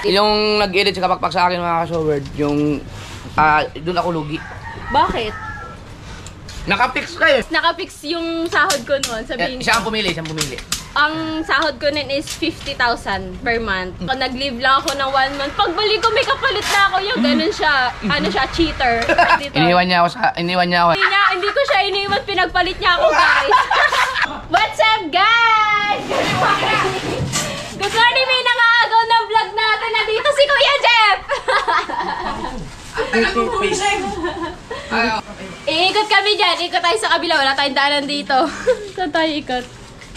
Yung nag-edit sa kapakpak sa akin mga ka-showard, yung doon ako lugi. Bakit? Nakapix kayo. Nakapix yung sahod ko noon. Sabihin Siya ang pumili, siyang pumili. Ang sahod ko nun is 50,000 per month. Nag-leave lang ako ng 1 month. Pagbalik ko, may kapalit na ako. Yung ganun siya. Ano siya, cheater. Iniwan niya ako. Hindi ko siya iniwan. Pinagpalit niya ako, guys. What's up, guys? Good morning, may nangaagaw ng vlog natin. Nandito si Kuya Jeff. Iikot kami dyan. Ikot tayo sa kabila. Wala tayong daanan dito. Saan tayo ikot?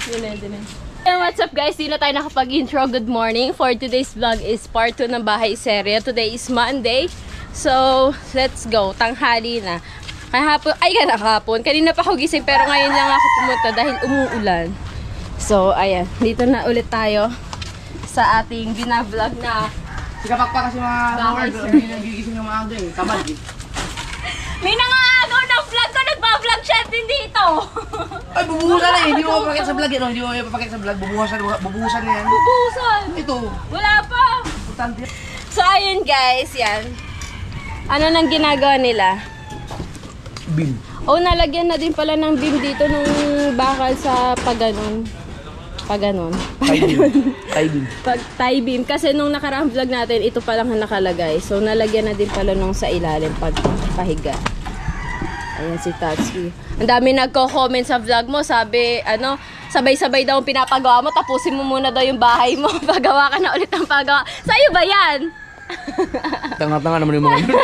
Dine. What's up guys? Di na tayo nakapag-intro. Good morning. For today's vlog is part 2 ng bahay serye. Today is Monday. So, let's go. Tanghali na. Kahapon. Kanina pa ako gising pero ngayon lang ako pumunta dahil umuulan. So, ayan. Dito na ulit tayo sa ating binavlog na Si kapakpak kasi mga bahay showard, serye. hindi nagigising yung maaga eh. Tamad eh. May nangaagaw ng vlog ko. Nagpa-vlog siya din dito. Ay, bubuhusan na eh. Hindi mo mapapakita sa vlog eh. No? Hindi mo mapapakita sa vlog. Bubuhusan na yan. Bubusan. Ito. Wala pa. Importante. So, ayun guys. Yan. Ano nang ginagawa nila? Bin. Oh, nalagyan na din pala ng beam dito nung bakal sa paganon. Tie beam. Kasi nung nakaraang vlog natin, ito pa lang ang nakalagay. So, nalagyan na din pala nung sa ilalim pag pahiga. Ayan si Tatsuki. Ang dami nagko-comment sa vlog mo. Sabi, sabay-sabay daw ang pinapagawa mo. Tapusin mo muna daw yung bahay mo. Pagawa ka na ulit ng pagawa. Sa'yo ba yan? Tanga-tanga naman yung mga yun.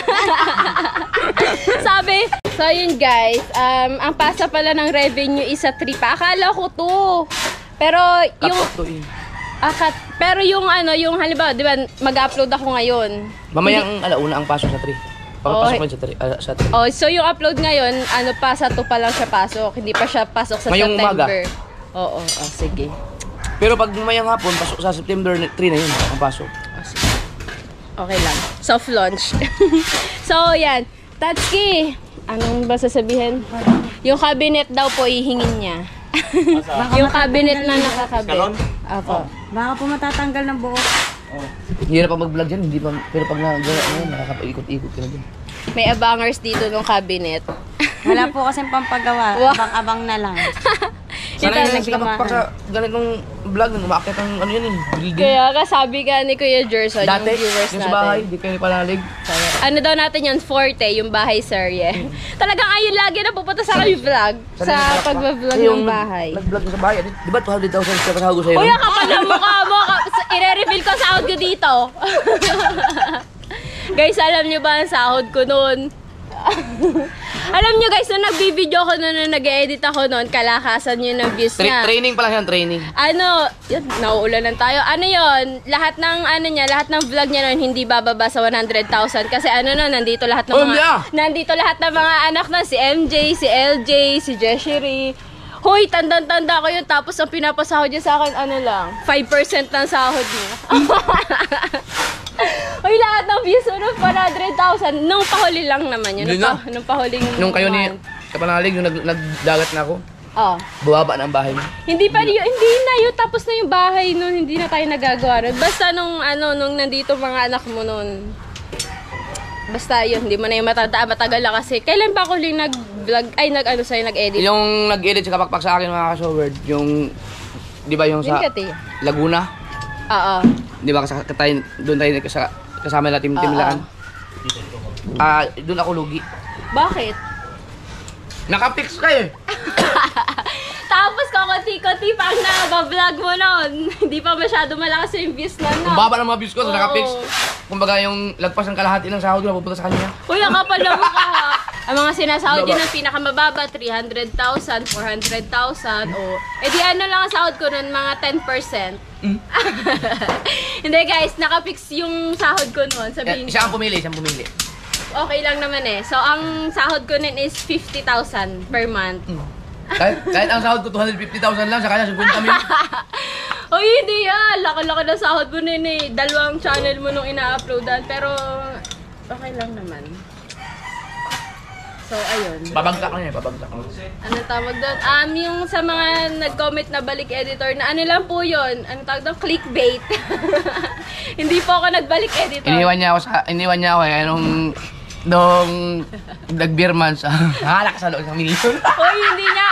Sabi, so yun guys, ang pasa pala ng revenue is sa 3 pa. Akala ko 2. Pero yung pero yung yung halimbawa, 'di ba, mag-upload ako ngayon. Mamayang alauna ang pasok sa 3. Papasok ko sa 3. Oh, so yung upload ngayon, pa sa 2 pa lang siya pasok. Hindi pa siya pasok sa ngayong September. Umaga. Oo, sige. Pero pag mamayang hapon, pasok sa September 3 na yun ang pasok. Okay lang. Soft launch. So, yan. Tatsuki, anong ba sasabihin? Yung cabinet daw po ihingin niya. Yung cabinet na nakakabit. Apo. Baka po matatanggal ng buo. Hindi na pa mag-vlog dyan, hindi pa. Pero pag nakakapaikot-ikot ka na dyan. May abangers dito ng cabinet. Wala po kasing pampagawa. Wow. Abang-abang na lang. Sana yung kapakpak sa ganitong vlog, umaakit ang ano yan eh, building. Kaya kasabi ka ni Kuya Jerson, Dati, yung viewers yung sa bahay, natin. di kayo palalig. Ano daw natin yun, forte, yung bahay serye. Talagang ayun lagi na pupunta sa kami vlog. Sa pagbablog ng bahay. Nag-vlog sa bahay, di ba 200,000 sa kasahod ko sa'yo? Uy, ang kapal ng mukha mo. I-reveal ko sahod ko dito. Guys, alam nyo ba ang sahod ko noon? Alam nyo guys, nung nagbibideo ko noon, nung nag-edit ako noon, kalakasan yun ng views niya. Training pa lang yan, training. Yun, nauulanan tayo. Lahat ng vlog niya noon, hindi bababa sa 100,000. Kasi nandito lahat ng mga anak na, si MJ, si LJ, si Jeshery. Hoy, tandang-tanda ko yun. Tapos ang pinapasahod niya sa akin, 5% ng sahod niya. Hoy, lahat ng views ng 100,000. Nung pahuli lang naman yun. Nung pahuling nung kayo ni Kapanalig, nung nagdagat na ako, bumaba na ang bahay mo. Hindi na yun. Tapos na yung bahay nun. Hindi na tayo nagagawa nun. Basta nung nandito mga anak mo nun. Basta yun, hindi mo na yung matandaan. Matagal na kasi. Kailan pa ako nag-vlog, nag-edit? Yung nag-edit sa kapakpak sa akin mga ka-showard, yung, di ba yung sa Laguna? Oo. Di ba doon tayo kasama na Team Laan? Doon ako lugi. Bakit? Nakapix kayo. Tapos konti-konti pa ang nag-vlog mo noon. Hindi pa masyado malakas yung views na Ang baba ng mga views ko sa nakapix. Kumbaga yung lagpas ng kalahati ng sahod ko napupunta sa kanya. Uy, ang kapal na mukha. Ang mga sinasahod yun ng pinakamababa, 300,000, 400,000. Di lang ang sahod ko nun, mga 10%. Hindi guys, nakapix yung sahod ko nun. Sabihin ko. Siya ang pumili. Okay lang naman eh. So, ang sahod ko nun is 50,000 per month. Kahit ang sahod ko 250,000 lang, sa kanya 50 mil. Uy, hindi yan. Laki-laki na sahod mo nun eh. 2 channel mo nung ina-uploadan. Pero, okay lang naman. So, ayun. Babagsak na yun, babagsak. Anong tawag doon? Yung sa mga nag-comment na balik editor, na ano lang po yun? Anong tawag doon? Clickbait. Hindi po ako nagbalik editor. Iniwan niya ako eh, nung nag-beerman sa halak sa loob ng milyon. Hoy,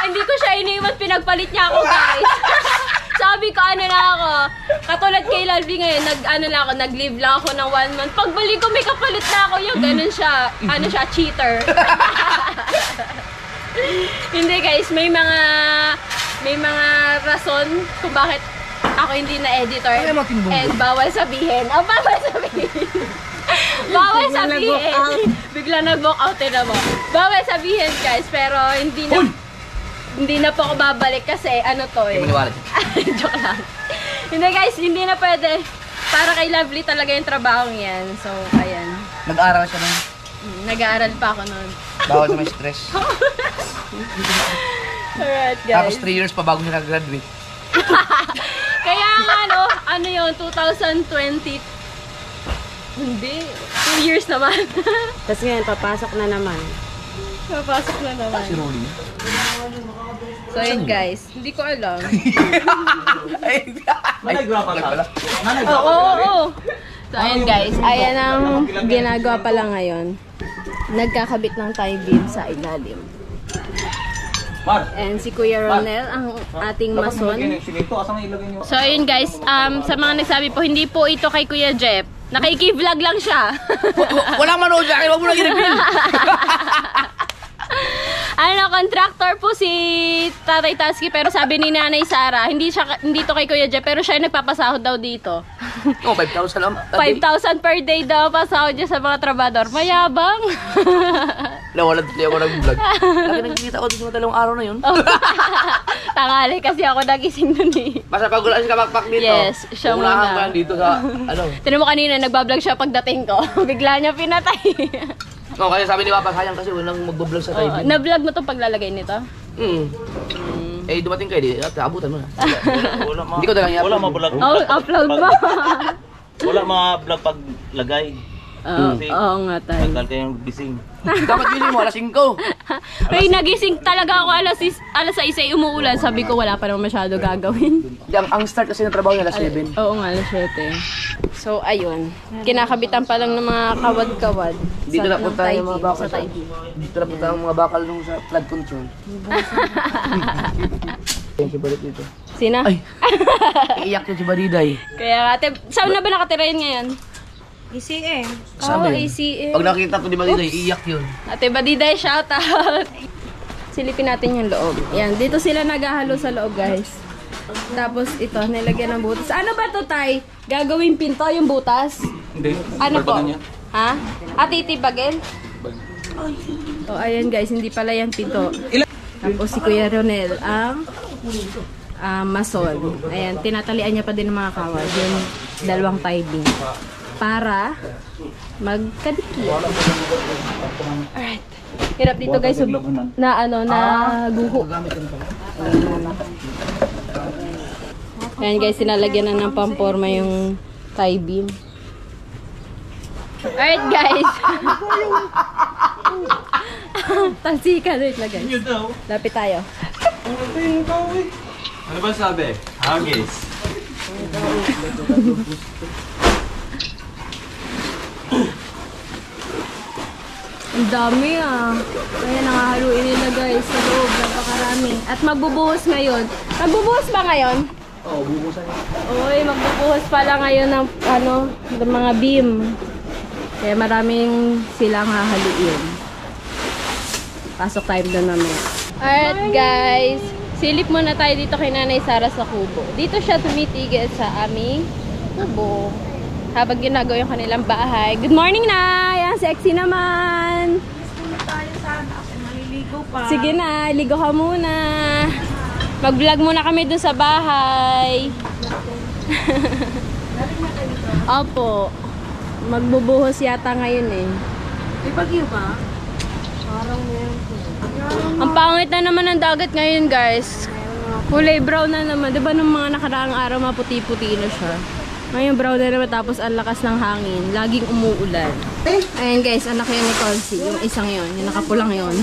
hindi ko siya iniwan, pinagpalit niya ako, guys. Sabi ko, ano na ako, katulad kay Lalby ngayon, nag-live lang ako ng 1 month. Pagbalik ko, may kapalit na ako yung ganun siya, cheater. Hindi guys, may mga rason kung bakit ako hindi na editor. And bawal sabihin. Bawal sabihin. Bawal sabihin. Bigla nag-walk out na mo. Bawal sabihin guys, pero hindi na po ako babalik kasi ano to eh. Joke lang. Hindi guys, hindi na pwede. Para kay Lovely talaga yung trabaho yan. So, ayan. Nag-aaral siya nun. Nag-aaral pa ako nun. Bawal na may stress. Alright guys. Tapos 3 years pa bago siya nag-graduate. Kaya nga ano yun, 2020. Hindi, 2 years naman. Tapos ngayon, papasok na naman. Papasok na naman. Si Rolly. So yun guys, hindi ko alam. Oo. So ayun guys, ayan ang ginagawa pala ngayon. Nagkakabit ng tie beam sa ilalim. And si Kuya Ronel, ang ating mason. So ayun guys, sa mga nagsabi po, hindi po ito kay Kuya Jeff. Nakiki-vlog lang siya. Wala manood sa akin, wag mo lang i-reveal. Contractor po si Tatay Tasky, pero sabi ni Nanay Sara, hindi to kay Kuya Jeff, pero siya yung nagpapasahod daw dito. 5,000 lang. 5,000 per day daw pasahod niya sa mga trabador. Mayabang. Wala tuloy ako nag-vlog. Lagi nagkikita ko doon sa dalawang araw na yun. Tangali kasi ako nagising nun eh. Basta pag wala siya kapakpak dito. Yes, siya unahan muna. ko yan dito sa, Tinan mo kanina, nagbablog siya pagdating ko. Bigla niya pinatay. No, kasi sabi ni Papa, sayang kasi walang magbablog sa tayo. Na-vlog mo itong paglalagay nito? Eh, dumating kayo, abutan mo na. Hindi ko talaga Wala mabulag. Upload mo. Wala mga vlog paglagay. Oo nga tayo. Tagal kayong gising. Dapat yun mo, alas 5. Ay, nagising talaga ako alas 6 umuulan. Sabi ko wala pa naman masyado gagawin. Ang start kasi ng trabaho niya alas 7. Oo nga, alas 7. So, ayun. Kinakabitan pa lang ng mga kawad-kawad. Dito na punta yung mga bakal. Sa tayo. Dito na punta yung mga bakal nung sa flood control. Yan si Balit dito. Sina? Ay! Iiyak yun si Badiday. Kaya ate, saan na ba nakatira yun ngayon? ECM. Sabi. ACM. Pag nakita to ni Badiday, iiyak yun. Ate Badiday, shout out! Silipin natin yung loob. Yan, dito sila naghahalo sa loob, guys. Tapos ito, nilagyan ng butas. Ano ba to, Tay? Gagawin pinto yung butas? Hindi. Ano po? Ha? Titibagin? Oh, ayan guys, hindi pala yan pinto. Tapos si Kuya Ronel ang mason. Ayan, tinatalian niya pa din ng mga kawad. Yung dalawang tie beam. Para magkadikit. Alright. Hirap dito guys, na guho. Ayan guys, sinalagyan na ng pamporma yung tie beam. Alright guys. Talsika, wait lang guys. Lapit tayo. Ano ba sabi? Hagis. Ang dami Kaya nangahaluin nila guys sa loob. Napakarami. At magbubuhos ngayon. Magbubuhos ba ngayon? Oo, bubusan niya. Uy, magbubuhos pala ngayon ng ng mga beam. Kaya maraming silang hahaluin. Pasok tayo doon namin. Alright guys. Silip muna tayo dito kay Nanay Sara sa kubo. Dito siya tumitigil sa aming kubo. Habang ginagawa yung kanilang bahay. Good morning, Nay! Ang sexy naman! Tayo sana kasi maliligo pa. Sige na, ligo ka muna. Mag-vlog muna kami dun sa bahay. Opo. Magbubuhos yata ngayon eh. May bagyo ba? Parang meron po. Ang pangit na naman ng dagat ngayon guys. Kulay brown na naman. Diba nung mga nakaraang araw maputi-puti na siya? Ngayon brown na naman tapos ang lakas ng hangin. Laging umuulan. Ayan guys, anak yun ni Concy. Yung isang yun, yung nakapulang yun.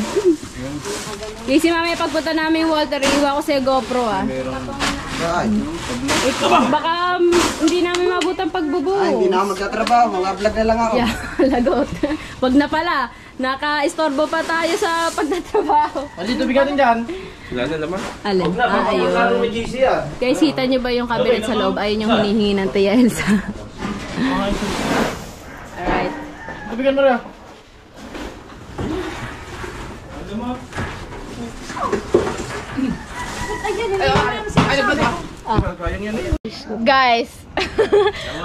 Kasi mamaya pagpunta namin yung Walter, iiwa ko sa GoPro ah. Baka hindi namin mabutang pagbubo. Hindi na ako magtatrabaho, mga vlog na lang ako. Yeah, lagot. Wag na pala. Naka-istorbo pa tayo sa pagtatrabaho. Dito bigatin dyan. Alin? Ayun. Guys, kita nyo ba yung cabinet sa loob? Ayun yung hinihingi ng Tia Elsa. Alright. Tubigan mo rin. Guys.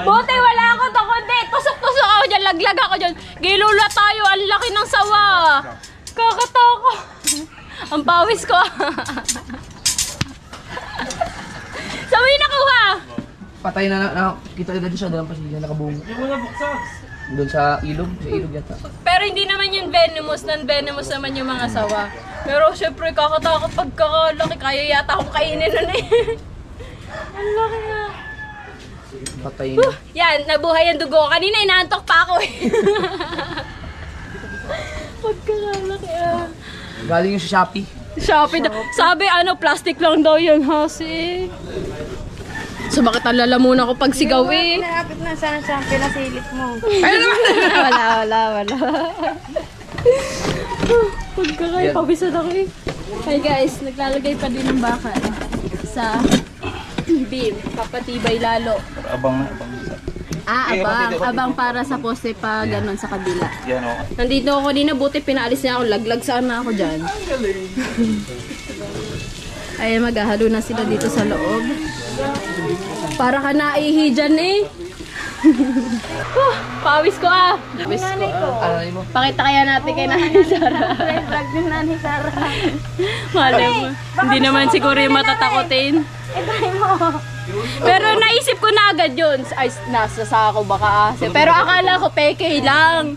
Buti wala ako to kundi. Tusok-tusok ako dyan. Laglag ako dyan. Gilula tayo. Ang laki ng sawa. Kakatawa ko. Ang pawis ko. Saan mo yung nakuha? Patay na kita na siya doon pa siya nakabuo. Doon sa ilog yata. Pero hindi naman yung venomous. Non-venomous naman yung mga sawa. Pero syempre kakatakot pagkakalaki. Kaya yata akong kainin nun eh. Ang laki nga. Patay na. Yan, nabuhay ang dugo. Kanina inaantok pa ako eh. Pagkakalaki ah. Galing yung sa Shopee. Shopee daw. Sabi plastic lang daw yun kasi. So bakit ang lalamunan ko pag sigaw eh? Narapit na sana siya, pinasilip mo. Wala. Pagkakay, pabisan ako eh. Hi guys, naglalagay pa din ng bakal sa beam. Papatibay lalo. Abang na. Abang para sa poste pa ganon sa kabila. Yan o. Nandito ako kanina, buti pinaalis niya ako. Laglag sana ako dyan. Ay, maghahalo na sila dito sa loob. Para ka naihi dyan eh. Pawis ko ah. Pawis ko ah. Ano mo? Pakita kaya natin kay Nanay Sara. Vlog ng Nanay Sara. Malay mo. Hindi naman siguro yung matatakotin. Tayo mo. Pero naisip ko na agad yun. Ay, nasa sako baka ase. Pero akala ko peke lang.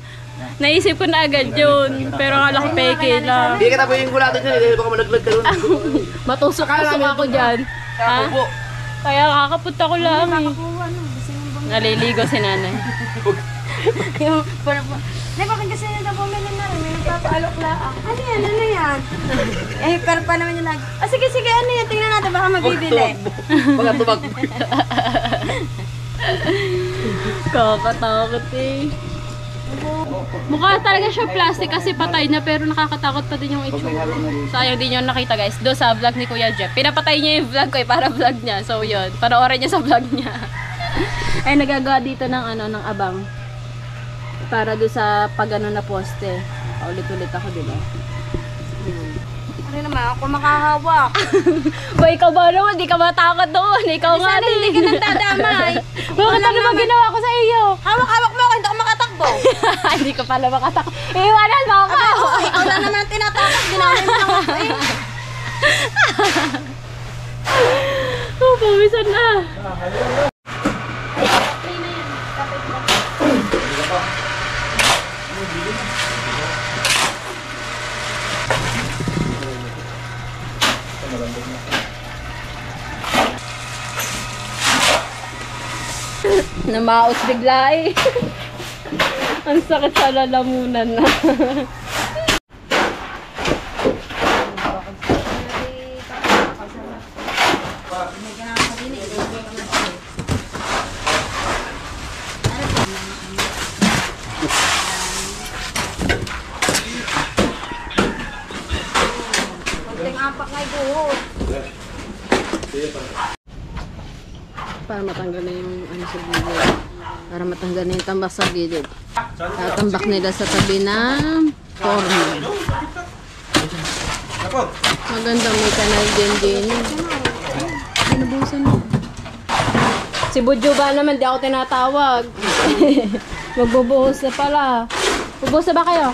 Naisip ko na agad yun. Pero akala ko peke lang. Hindi ka tapo yung gulatin dyan. Dahil baka malaglag ka doon. Matusok-tusok ako dyan. Ha? Kaya kakapunta ko lang eh. Naliligo si nanay. Yung purple. Hindi, bakit kasi nyo na bumili na rin? May nagpapaalok lang. Ano yan? Pero pa naman yung lagi. Sige, ano yan? Tingnan natin, baka mabibili. Baka tubag. Kakatakot eh. Mukha talaga siya plastic kasi patay na pero nakakatakot pa din yung itsura. Sayang din yung nakita guys. Doon sa vlog ni Kuya Jeff. Pinapatay niya yung vlog ko eh para vlog niya. So yun, panoorin niya sa vlog niya. Ay nagagawa dito ng ng abang. Para doon sa pagano na poste. Ulit-ulit ako diba? Ano naman, ako makahawak. Ba ikaw ba naman? Di ka matakot doon. Ikaw nga din. Hindi ka nang dadamay. Bakit ano ba ginawa ko sa iyo? Hawak-hawak mo ako, hindi ako makatakbo. Hindi ka pala makatakot. Iwanan mo ako! Ikaw na naman tinatakot. Dinamay mo lang ako eh. Oh, pawisan na. Namaos bigla eh. Ang sakit sa lalamunan na. Kunting apak ngay buhok. Para matanggal na yung sa gilid. Para matanggal na yung tambak sa gilid. Tatambak nila sa tabi ng forma. Maganda may kanal din. Nabusan mo. Si Budyo ba naman, di ako tinatawag. Magbubuhos na pala. Bubuhos na ba kayo?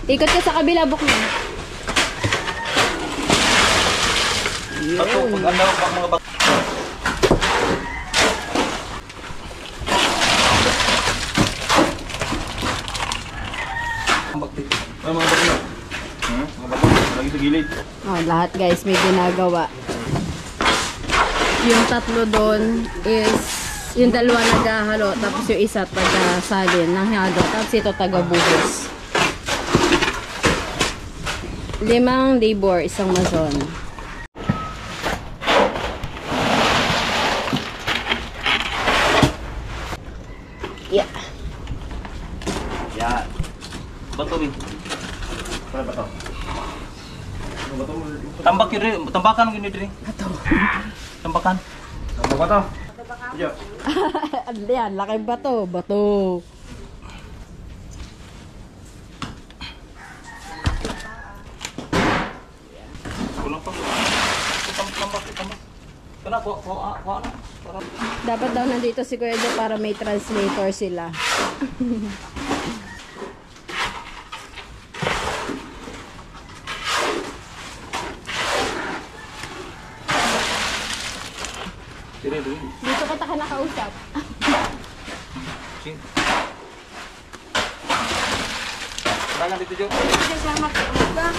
Ikot ka sa kabila, buk na. Bato, pag ano, bak mga bak. Ay, mga bak na. Mga bak na, lagi sa gilid. Oh, lahat guys may ginagawa. Yung tatlo doon is Yung dalawa naghahalo, tapos yung isa taga-salin ng halo, tapos ito taga-buhos. 5 labor, isang mason. Yeah. Yan. Bato, Bin. Para bato. Tambak yun rin. Tambakan yun rin. Bato. Tambakan. Tambak bato. Iya. Yan, laki bato. Bato. Kulang pa. Tambak. Kena, kuha na. Dapat daw nandito si Kuya Joe para may translator sila. Sini dulu. Dito kita ka nakausap. Sini. Tangan dito, Jo. Selamat ba?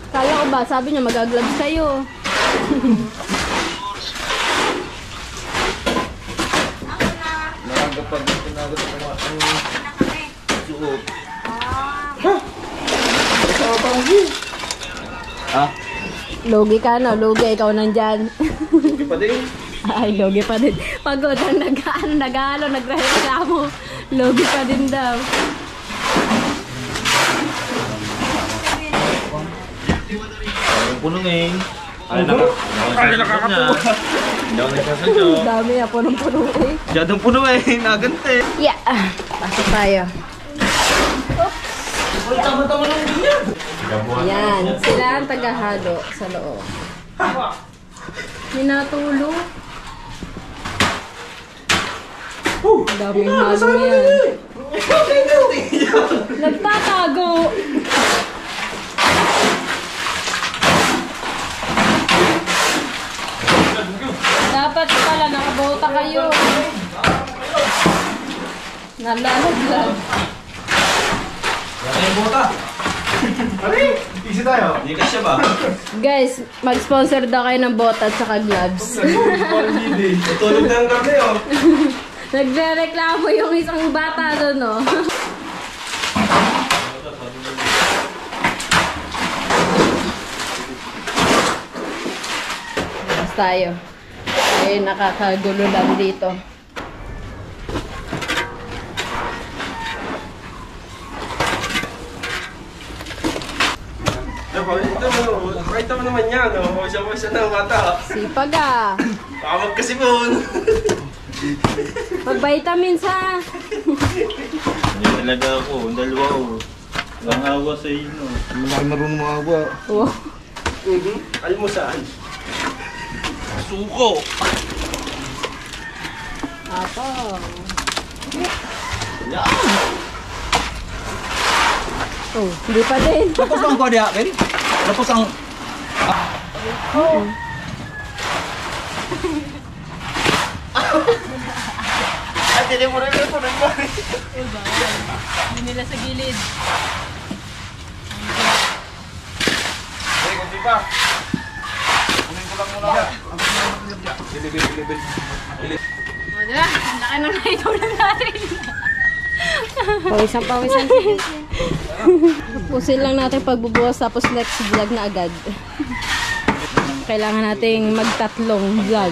Kala ko ba, sabi niya magagloves kayo. Nakagapag dito na agad ang suot. Ha? Logi ka no, logi, ikaw nandyan. Hindi pa din. Ay, logi pa din. Pagod ang nag-halo, nagreklamo. Logi pa din daw. Punungin. Ay, nakakapuwa. Hindi ako nagsasadyo. Dami na, punong-puno eh. Diyadong punuin, nagante. Yeah, pasok tayo. Tama-tama lang din yan. Yan, sila ang tagahalo sa loob. Minatulo. Daming halo yan. Nagtatago. Dapat pala nakabota kayo. Nalalaglag. Yan yung bota. Ari, easy tayo. Hindi ka siya ba? Guys, mag-sponsor daw kayo ng bota at saka gloves. Tutulog na ang gabi, oh. Nagre-reklamo yung isang bata doon, no? Mas tayo. Ay, nakakagulo lang dito. Pakita mo naman yan, no? Hawsa-hawsa na ang mata. Sipag ah. Tawag kasi mo. Pag-vitamins ha. Hindi talaga ako, dalawa ko. Ang awa sa inyo. Hindi na marunong makawa. Oh. Almusaan. Suko! Apo. Oh, hindi pa din. Tapos ang kwadya, Ben? Tapos ang... Ay, hindi mo rin po. Hindi nila sa gilid. Ay, kunti pa. Kunin ko lang muna. O, diba? Ang laki ng naitulong natin. Pawisan. Tapusin lang natin pagbubukas tapos next vlog na agad. Kailangan nating magtatlong vlog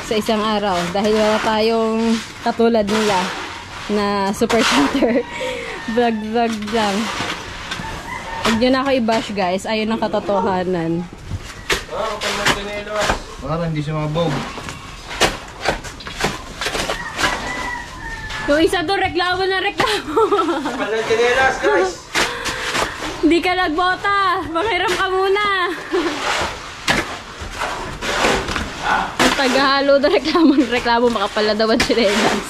sa isang araw dahil wala tayong katulad nila na super chatter. Vlog lang. Huwag nyo na ako i-bash guys, ayun ang katotohanan. Para hindi siya mabog. Yung isa doon, reklamo na reklamo. Palang chinelas, guys. Hindi ka nagbota. Manghiram ka muna. Ang tagahalo na reklamo. Makapala daw ang chinelas.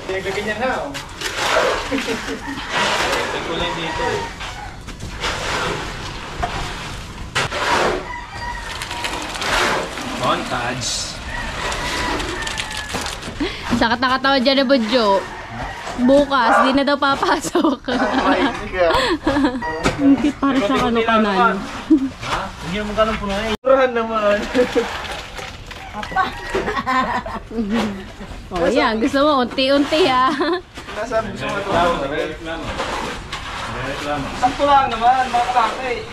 Ganyan na, oh. Kulay dito. Montage. Sakit na katawan dyan na Budyo. Bukas, di na daw papasok. Ang cute para sa kanal. Hindi naman ganun puno eh. Purahan naman. Oh, yan. Gusto mo, unti-unti ha. Nasabi ko sa sakto lang naman, mga kalaki.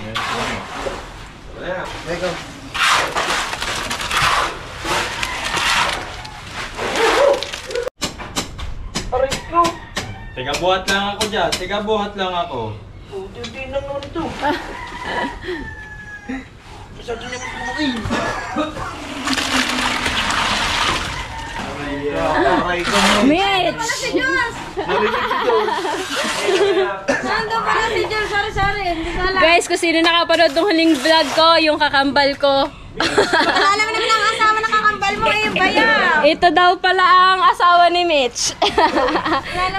Teka. Aray ko. Tiga buhat lang ako dyan. Tiga buhat lang ako. Hindi na naman ito. Masyado niya magpumain. Aray ko mo. Mitch! Si Jules! Nandun pala si Jules, sorry, hindi ko alam. Guys, kung sino nakapanood ng huling vlog ko, yung kakambal ko. Alam mo naman ang asawa na kakambal mo, yung bayaw. Ito daw pala ang asawa ni Mitch.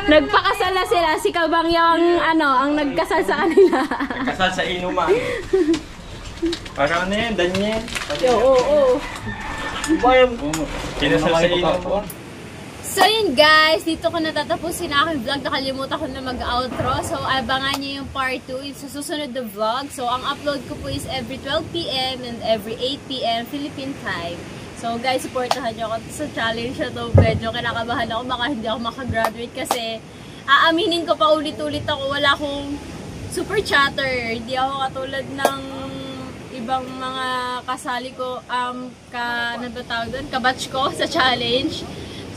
Nagpakasal na sila. Si Kabangyo ang nagkasal sa kanila. Kasal sa inuman. Parang ano yan, Daniel. Oo. Kinasal sa inuman. So yun guys, dito ko natatapusin ang aking vlog. Nakalimutan ko na mag-outro. So abangan nyo yung part 2 sa susunod na vlog. So ang upload ko po is every 12 PM and every 8 PM Philippine time. So guys, supportahan nyo ako sa challenge na to. Medyo kinakabahan ako, baka hindi ako makagraduate kasi aaminin ko pa ulit-ulit ako, wala akong super chatter. Hindi ako katulad ng ibang mga kasali ko, ano ba tawag doon? Kabatch ko sa challenge.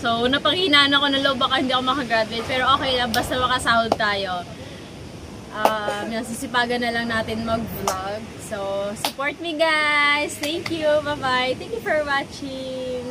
So, napanghinaan ako ng loob, baka hindi ako makagraduate. Pero okay lang, basta makasahod tayo. Sisipagan na lang natin mag-vlog. So, support me guys! Thank you! Bye-bye! Thank you for watching!